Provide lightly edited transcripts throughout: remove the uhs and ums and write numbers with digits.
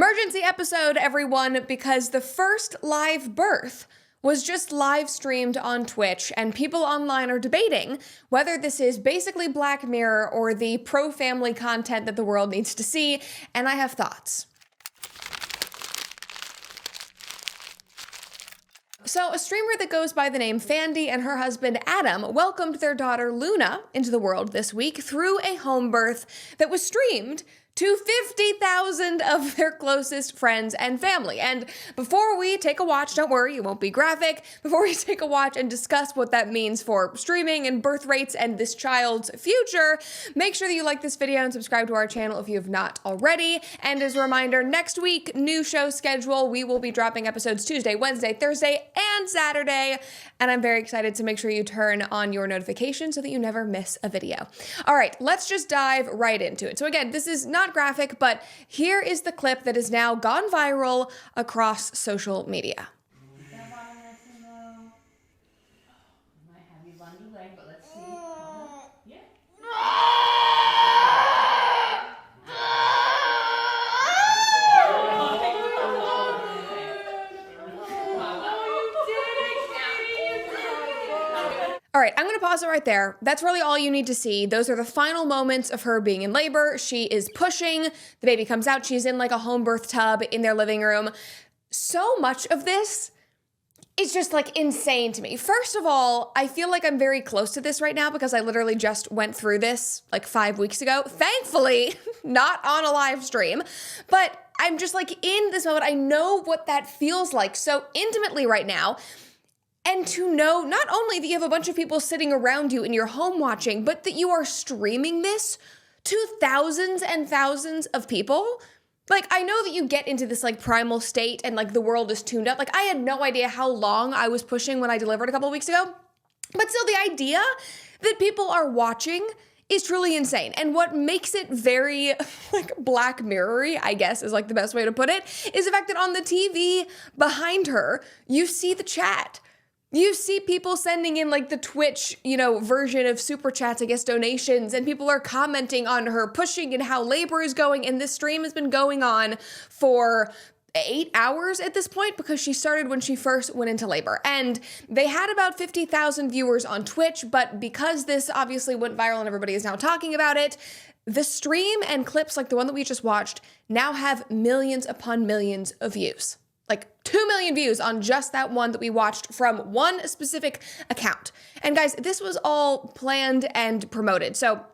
Emergency episode, everyone, because the first live birth was just live streamed on Twitch, and people online are debating whether this is basically Black Mirror or the pro-family content that the world needs to see, and I have thoughts. So a streamer that goes by the name Fandy and her husband Adam welcomed their daughter Luna into the world this week through a home birth that was streamed to 50,000 of their closest friends and family. And before we take a watch, don't worry, it won't be graphic, before we take a watch and discuss what that means for streaming and birth rates and this child's future, make sure that you like this video and subscribe to our channel if you have not already. And as a reminder, next week, new show schedule, we will be dropping episodes Tuesday, Wednesday, Thursday, and Saturday. And I'm very excited to make sure you turn on your notifications so that you never miss a video. All right, let's just dive right into it. So again, this is not graphic, but here is the clip that has now gone viral across social media. All right, I'm going to pause it right there. That's really all you need to see. Those are the final moments of her being in labor. She is pushing, the baby comes out, she's in like a home birth tub in their living room. So much of this is just like insane to me. First of all, I feel like I'm very close to this right now because I literally just went through this like 5 weeks ago. Thankfully, not on a live stream, but I'm just like in this moment. I know what that feels like so intimately right now. And to know not only that you have a bunch of people sitting around you in your home watching, but that you are streaming this to thousands and thousands of people. Like, I know that you get into this like primal state and like the world is tuned up. Like, I had no idea how long I was pushing when I delivered a couple of weeks ago. But still, the idea that people are watching is truly insane. And what makes it very like Black Mirror-y, I guess is like the best way to put it, is the fact that on the TV behind her, you see the chat. You see people sending in like the Twitch, version of super chats, I guess donations, and people are commenting on her pushing and how labor is going. And this stream has been going on for 8 hours at this point because she started when she first went into labor. And they had about 50,000 viewers on Twitch, but because this obviously went viral and everybody is now talking about it, the stream and clips like the one that we just watched now have millions upon millions of views. Like 2 million views on just that one that we watched from one specific account. And guys, this was all planned and promoted. So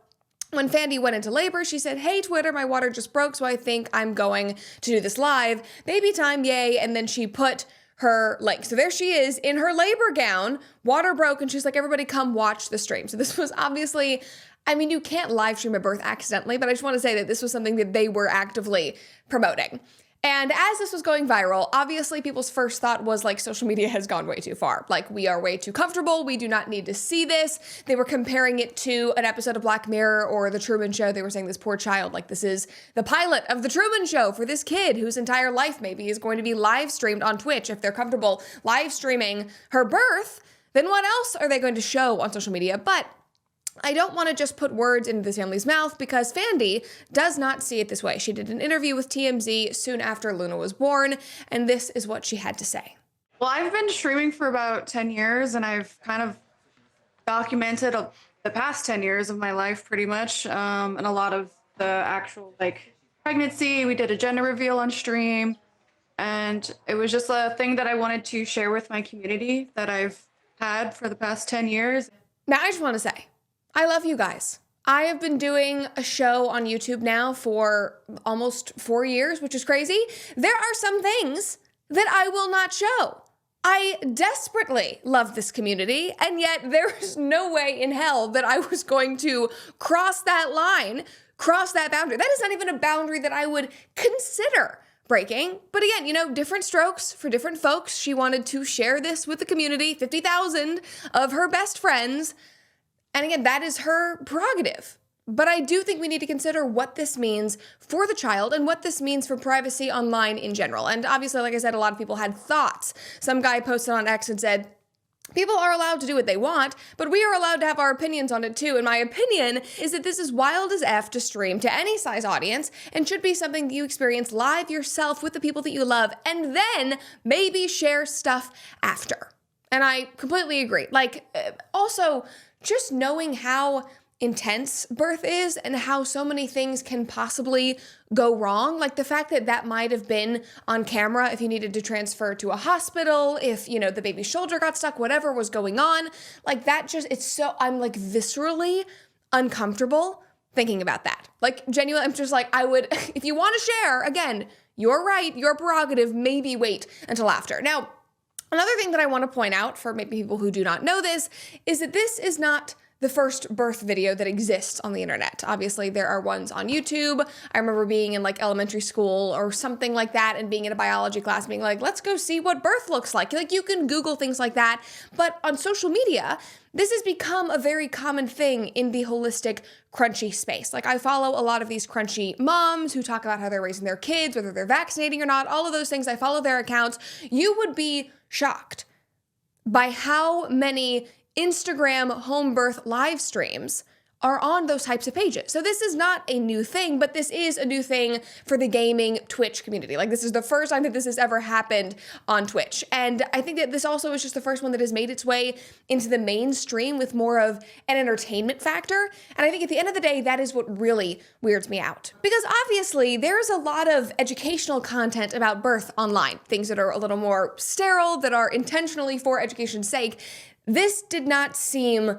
when Fandy went into labor, she said, "Hey, Twitter, my water just broke, so I think I'm going to do this live. Baby time, yay." And then she put her link. So there she is in her labor gown, water broke, and she's like, "Everybody come watch the stream." So this was obviously, I mean, you can't live stream a birth accidentally, but I just want to say that this was something that they were actively promoting. And as this was going viral, obviously people's first thought was like, social media has gone way too far. Like, we are way too comfortable. We do not need to see this. They were comparing it to an episode of Black Mirror or The Truman Show. They were saying this poor child, like this is the pilot of The Truman Show for this kid whose entire life maybe is going to be live streamed on Twitch. If they're comfortable live streaming her birth, then what else are they going to show on social media? But I don't want to just put words into this family's mouth because Fandy does not see it this way. She did an interview with TMZ soon after Luna was born, and this is what she had to say. Well, I've been streaming for about 10 years, and I've kind of documented the past 10 years of my life pretty much, and a lot of the actual like pregnancy. We did a gender reveal on stream, and it was just a thing that I wanted to share with my community that I've had for the past 10 years. Now, I just want to say, I love you guys. I have been doing a show on YouTube now for almost 4 years, which is crazy. There are some things that I will not show. I desperately love this community, and yet there is no way in hell that I was going to cross that line, cross that boundary. That is not even a boundary that I would consider breaking. But again, different strokes for different folks. She wanted to share this with the community, 50,000 of her best friends. And again, that is her prerogative. But I do think we need to consider what this means for the child and what this means for privacy online in general. And obviously, like I said, a lot of people had thoughts. Some guy posted on X and said, People are allowed to do what they want, but we are allowed to have our opinions on it too. And my opinion is that this is wild as F to stream to any size audience and should be something that you experience live yourself with the people that you love and then maybe share stuff after. And I completely agree. Like, also, just knowing how intense birth is and how so many things can possibly go wrong. Like the fact that that might have been on camera if you needed to transfer to a hospital, if, you know, the baby's shoulder got stuck, whatever was going on. Like that just, I'm like viscerally uncomfortable thinking about that. Like genuinely, I'm just like, I would, if you want to share, again, you're right, your prerogative, maybe wait until after. Now, another thing that I want to point out for maybe people who do not know this is that this is not the first birth video that exists on the internet. Obviously, there are ones on YouTube. I remember being in like elementary school or something like that and being in a biology class being like, let's go see what birth looks like. Like you can Google things like that. But on social media, this has become a very common thing in the holistic crunchy space. Like I follow a lot of these crunchy moms who talk about how they're raising their kids, whether they're vaccinating or not, all of those things. I follow their accounts. You would be shocked by how many Instagram home birth live streams are on those types of pages. So this is not a new thing, but this is a new thing for the gaming Twitch community. Like this is the first time that this has ever happened on Twitch. And I think that this also is just the first one that has made its way into the mainstream with more of an entertainment factor. And I think at the end of the day, that is what really weirds me out. Because obviously there's a lot of educational content about birth online, things that are a little more sterile, that are intentionally for education's sake. This did not seem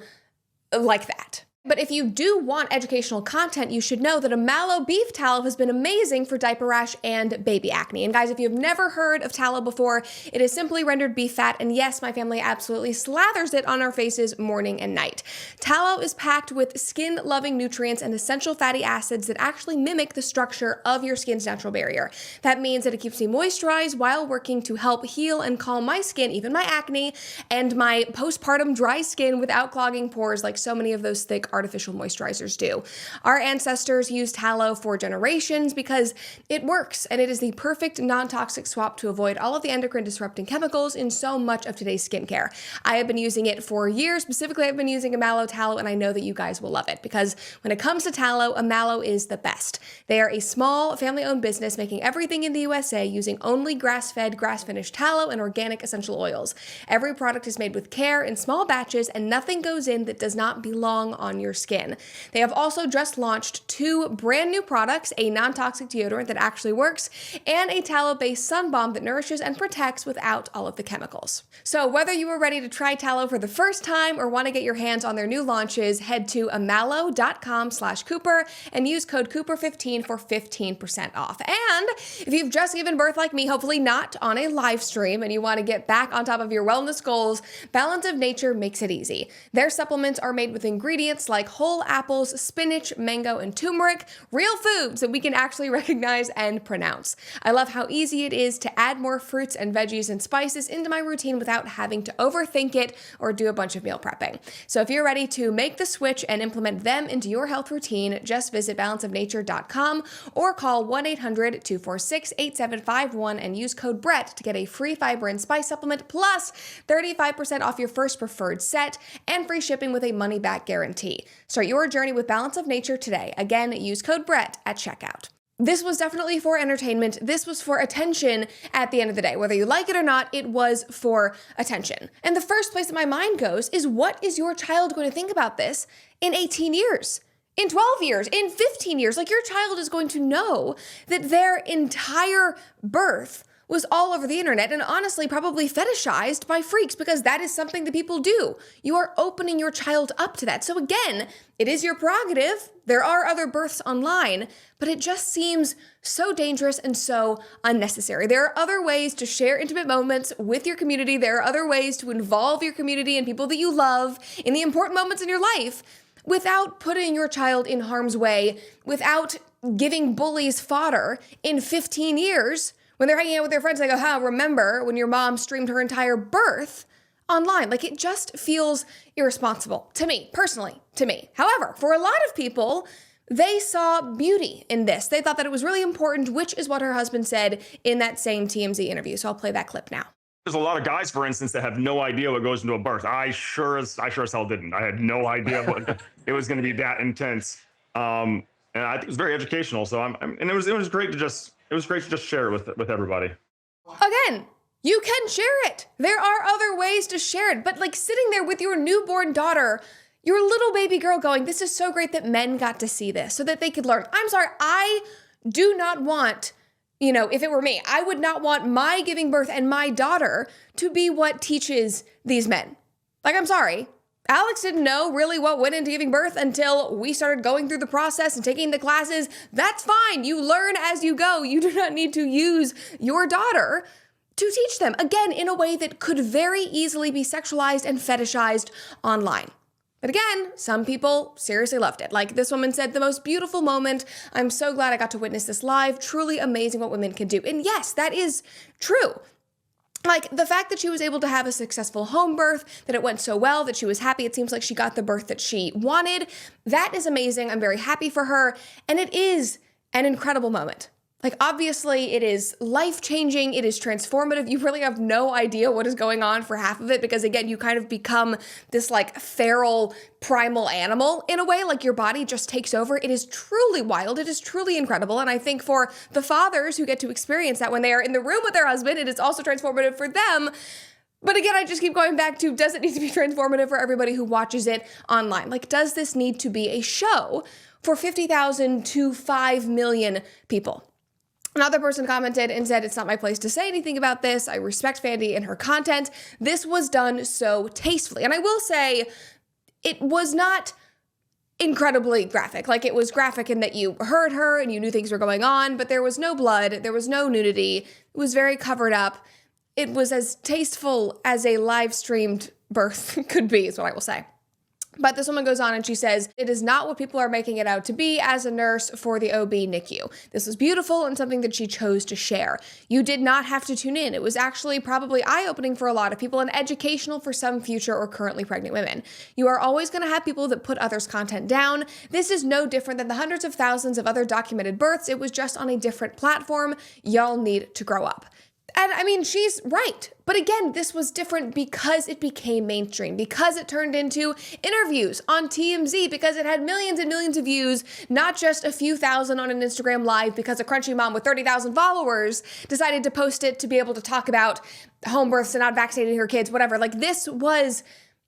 like that. But if you do want educational content, you should know that a mallow beef tallow has been amazing for diaper rash and baby acne. And guys, if you've never heard of tallow before, it is simply rendered beef fat. And yes, my family absolutely slathers it on our faces morning and night. Tallow is packed with skin-loving nutrients and essential fatty acids that actually mimic the structure of your skin's natural barrier. That means that it keeps me moisturized while working to help heal and calm my skin, even my acne, and my postpartum dry skin without clogging pores like so many of those thick artificial moisturizers do. Our ancestors used tallow for generations because it works, and it is the perfect non-toxic swap to avoid all of the endocrine disrupting chemicals in so much of today's skincare. I have been using it for years. Specifically, I've been using a mallow tallow, and I know that you guys will love it because when it comes to tallow, a mallow is the best. They are a small family-owned business making everything in the USA using only grass-fed, grass-finished tallow and organic essential oils. Every product is made with care in small batches, and nothing goes in that does not belong on your skin. They have also just launched 2 brand new products, a non-toxic deodorant that actually works, and a tallow-based sun balm that nourishes and protects without all of the chemicals. So whether you are ready to try tallow for the first time or want to get your hands on their new launches, head to amallow.com/Cooper and use code Cooper15 for 15% off. And if you've just given birth like me, hopefully not on a live stream, and you want to get back on top of your wellness goals, Balance of Nature makes it easy. Their supplements are made with ingredients like whole apples, spinach, mango, and turmeric, real foods that we can actually recognize and pronounce. I love how easy it is to add more fruits and veggies and spices into my routine without having to overthink it or do a bunch of meal prepping. So if you're ready to make the switch and implement them into your health routine, just visit balanceofnature.com or call 1-800-246-8751 and use code BRETT to get a free fiber and spice supplement plus 35% off your first preferred set and free shipping with a money-back guarantee. Start your journey with Balance of Nature today. Again, use code BRETT at checkout. This was definitely for entertainment. This was for attention at the end of the day. Whether you like it or not, it was for attention. And the first place that my mind goes is, what is your child going to think about this in 18 years? In 12 years, in 15 years? Like, your child is going to know that their entire birth was all over the internet and honestly probably fetishized by freaks, because that is something that people do. You are opening your child up to that. So again, it is your prerogative. There are other births online, but it just seems so dangerous and so unnecessary. There are other ways to share intimate moments with your community. There are other ways to involve your community and people that you love in the important moments in your life without putting your child in harm's way, without giving bullies fodder in 15 years. When they're hanging out with their friends, they go, remember when your mom streamed her entire birth online? Like, it just feels irresponsible to me, personally, to me. However, for a lot of people, they saw beauty in this. They thought that it was really important, which is what her husband said in that same TMZ interview. So I'll play that clip now. There's a lot of guys, for instance, that have no idea what goes into a birth. I sure as hell didn't. I had no idea what it was going to be that intense. And I think it was very educational. So and it was great to just share it with everybody. Again, you can share it. There are other ways to share it, but like sitting there with your newborn daughter, your little baby girl going, this is so great that men got to see this so that they could learn. I'm sorry, I do not want, if it were me, I would not want my giving birth and my daughter to be what teaches these men. Like, I'm sorry. Alex didn't know really what went into giving birth until we started going through the process and taking the classes. That's fine. You learn as you go. You do not need to use your daughter to teach them, again, in a way that could very easily be sexualized and fetishized online. But again, some people seriously loved it. Like this woman said, the most beautiful moment. I'm so glad I got to witness this live. Truly amazing what women can do. And yes, that is true. Like the fact that she was able to have a successful home birth, that it went so well, that she was happy. It seems like she got the birth that she wanted. That is amazing. I'm very happy for her. And it is an incredible moment. Like, obviously, it is life-changing. It is transformative. You really have no idea what is going on for half of it because, again, you kind of become this, like, feral, primal animal in a way. Like, your body just takes over. It is truly wild. It is truly incredible. And I think for the fathers who get to experience that when they are in the room with their husband, it is also transformative for them. But again, I just keep going back to, does it need to be transformative for everybody who watches it online? Like, does this need to be a show for 50,000 to 5 million people? Another person commented and said, it's not my place to say anything about this. I respect Fandy and her content. This was done so tastefully. And I will say, it was not incredibly graphic. Like, it was graphic in that you heard her and you knew things were going on, but there was no blood, there was no nudity. It was very covered up. It was as tasteful as a live streamed birth could be, is what I will say. But this woman goes on and she says, it is not what people are making it out to be as a nurse for the OB NICU. This was beautiful and something that she chose to share. You did not have to tune in. It was actually probably eye-opening for a lot of people and educational for some future or currently pregnant women. You are always going to have people that put others' content down. This is no different than the hundreds of thousands of other documented births. It was just on a different platform. Y'all need to grow up. And I mean, she's right. But again, this was different because it became mainstream, because it turned into interviews on TMZ, because it had millions and millions of views, not just a few thousand on an Instagram live because a crunchy mom with 30,000 followers decided to post it to be able to talk about home births and not vaccinating her kids, whatever. Like, this was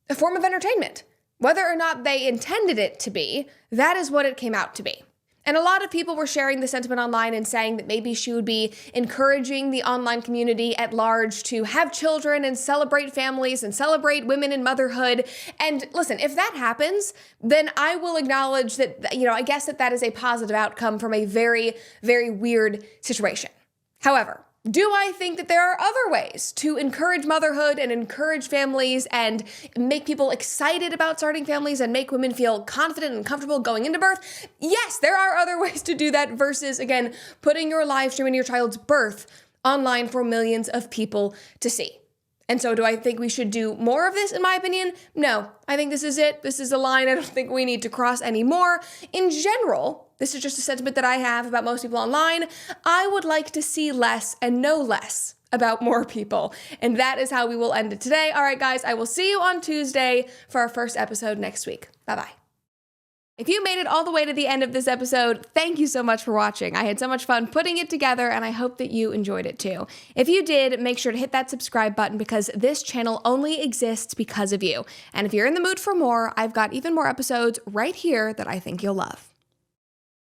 a form of entertainment. Whether or not they intended it to be, that is what it came out to be. And a lot of people were sharing the sentiment online and saying that maybe she would be encouraging the online community at large to have children and celebrate families and celebrate women and motherhood. And listen, if that happens, then I will acknowledge that, I guess that is a positive outcome from a very, very weird situation. However, do I think that there are other ways to encourage motherhood and encourage families and make people excited about starting families and make women feel confident and comfortable going into birth? Yes, there are other ways to do that versus, again, putting your live stream and your child's birth online for millions of people to see. And so do I think we should do more of this, in my opinion? No, I think this is it. This is a line I don't think we need to cross anymore. In general, this is just a sentiment that I have about most people online. I would like to see less and know less about more people. And that is how we will end it today. All right, guys, I will see you on Tuesday for our first episode next week. Bye-bye. If you made it all the way to the end of this episode, thank you so much for watching. I had so much fun putting it together, and I hope that you enjoyed it too. If you did, make sure to hit that subscribe button because this channel only exists because of you. And if you're in the mood for more, I've got even more episodes right here that I think you'll love.